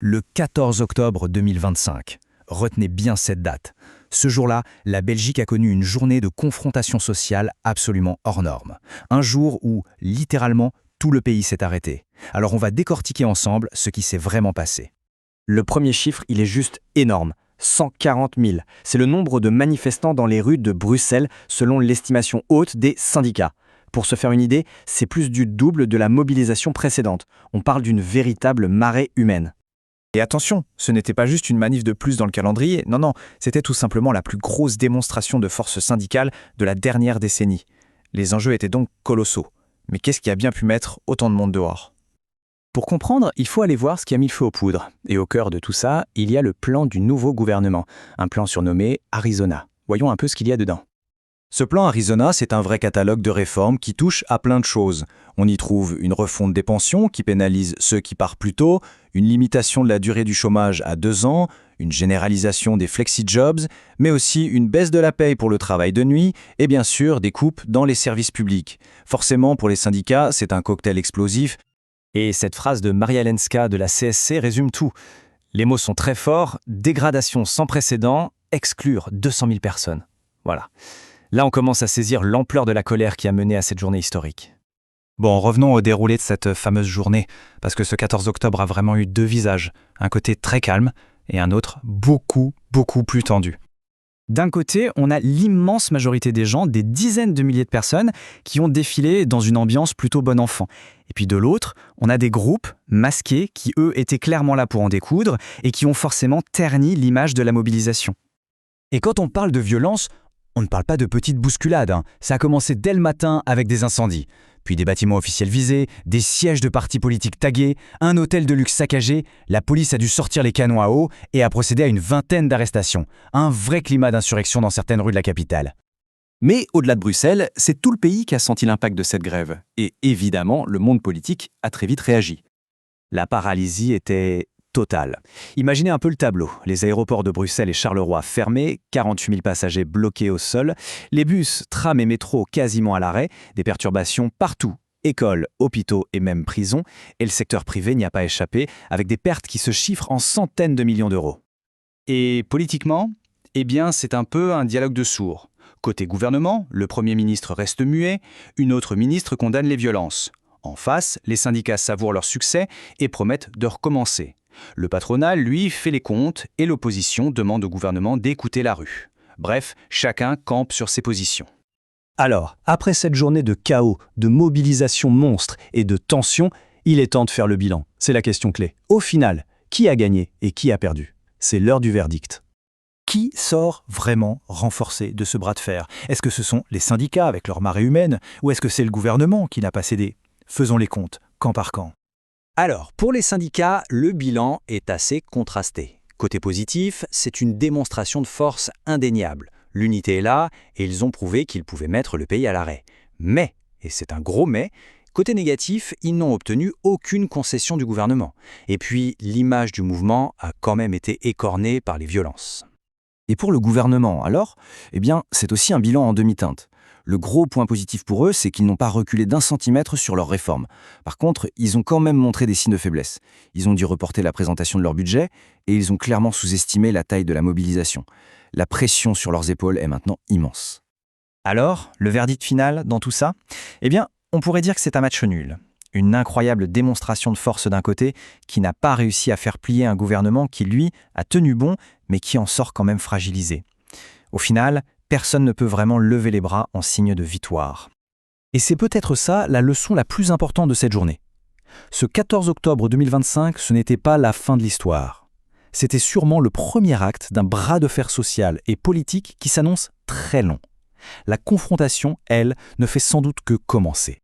Le 14 octobre 2025. Retenez bien cette date. Ce jour-là, la Belgique a connu une journée de confrontation sociale absolument hors norme. Un jour où, littéralement, tout le pays s'est arrêté. Alors on va décortiquer ensemble ce qui s'est vraiment passé. Le premier chiffre, il est juste énorme. 140 000. C'est le nombre de manifestants dans les rues de Bruxelles, selon l'estimation haute des syndicats. Pour se faire une idée, c'est plus du double de la mobilisation précédente. On parle d'une véritable marée humaine. Et attention, ce n'était pas juste une manif de plus dans le calendrier, non, c'était tout simplement la plus grosse démonstration de force syndicale de la dernière décennie. Les enjeux étaient donc colossaux. Mais qu'est-ce qui a bien pu mettre autant de monde dehors ? Pour comprendre, il faut aller voir ce qui a mis le feu aux poudres. Et au cœur de tout ça, il y a le plan du nouveau gouvernement, un plan surnommé Arizona. Voyons un peu ce qu'il y a dedans. Ce plan Arizona, c'est un vrai catalogue de réformes qui touche à plein de choses. On y trouve une refonte des pensions qui pénalise ceux qui partent plus tôt, une limitation de la durée du chômage à 2 ans, une généralisation des flexi-jobs, mais aussi une baisse de la paye pour le travail de nuit et bien sûr des coupes dans les services publics. Forcément, pour les syndicats, c'est un cocktail explosif. Et cette phrase de Maria Lenska de la CSC résume tout. Les mots sont très forts, dégradation sans précédent, exclure 200 000 personnes. Voilà. Là, on commence à saisir l'ampleur de la colère qui a mené à cette journée historique. Bon, revenons au déroulé de cette fameuse journée, parce que ce 14 octobre a vraiment eu 2 visages, un côté très calme et un autre beaucoup plus tendu. D'un côté, on a l'immense majorité des gens, des dizaines de milliers de personnes, qui ont défilé dans une ambiance plutôt bon enfant. Et puis de l'autre, on a des groupes masqués qui, eux, étaient clairement là pour en découdre et qui ont forcément terni l'image de la mobilisation. Et quand on parle de violence, on ne parle pas de petites bousculades. Ça a commencé dès le matin avec des incendies. Puis des bâtiments officiels visés, des sièges de partis politiques tagués, un hôtel de luxe saccagé, la police a dû sortir les canons à eau et a procédé à une vingtaine d'arrestations. Un vrai climat d'insurrection dans certaines rues de la capitale. Mais au-delà de Bruxelles, c'est tout le pays qui a senti l'impact de cette grève. Et évidemment, le monde politique a très vite réagi. La paralysie était totale. Imaginez un peu le tableau. Les aéroports de Bruxelles et Charleroi fermés, 48 000 passagers bloqués au sol, les bus, trams et métros quasiment à l'arrêt, des perturbations partout. Écoles, hôpitaux et même prisons, et le secteur privé n'y a pas échappé, avec des pertes qui se chiffrent en centaines de millions d'euros. Et politiquement, eh bien, c'est un peu un dialogue de sourds. Côté gouvernement, le Premier ministre reste muet, une autre ministre condamne les violences. En face, les syndicats savourent leur succès et promettent de recommencer. Le patronat, lui, fait les comptes et l'opposition demande au gouvernement d'écouter la rue. Bref, chacun campe sur ses positions. Alors, après cette journée de chaos, de mobilisation monstre et de tension, il est temps de faire le bilan. C'est la question clé. Au final, qui a gagné et qui a perdu ? C'est l'heure du verdict. Qui sort vraiment renforcé de ce bras de fer ? Est-ce que ce sont les syndicats avec leur marée humaine ou est-ce que c'est le gouvernement qui n'a pas cédé ? Faisons les comptes, camp par camp. Alors, pour les syndicats, le bilan est assez contrasté. Côté positif, c'est une démonstration de force indéniable. L'unité est là et ils ont prouvé qu'ils pouvaient mettre le pays à l'arrêt. Mais, et c'est un gros mais, côté négatif, ils n'ont obtenu aucune concession du gouvernement. Et puis, l'image du mouvement a quand même été écornée par les violences. Et pour le gouvernement, alors, c'est aussi un bilan en demi-teinte. Le gros point positif pour eux, c'est qu'ils n'ont pas reculé d'1 centimètre sur leurs réformes. Par contre, ils ont quand même montré des signes de faiblesse. Ils ont dû reporter la présentation de leur budget et ils ont clairement sous-estimé la taille de la mobilisation. La pression sur leurs épaules est maintenant immense. Alors, le verdict final dans tout ça ? On pourrait dire que c'est un match nul. Une incroyable démonstration de force d'un côté qui n'a pas réussi à faire plier un gouvernement qui, lui, a tenu bon, mais qui en sort quand même fragilisé. Au final, personne ne peut vraiment lever les bras en signe de victoire. Et c'est peut-être ça la leçon la plus importante de cette journée. Ce 14 octobre 2025, ce n'était pas la fin de l'histoire. C'était sûrement le premier acte d'un bras de fer social et politique qui s'annonce très long. La confrontation, elle, ne fait sans doute que commencer.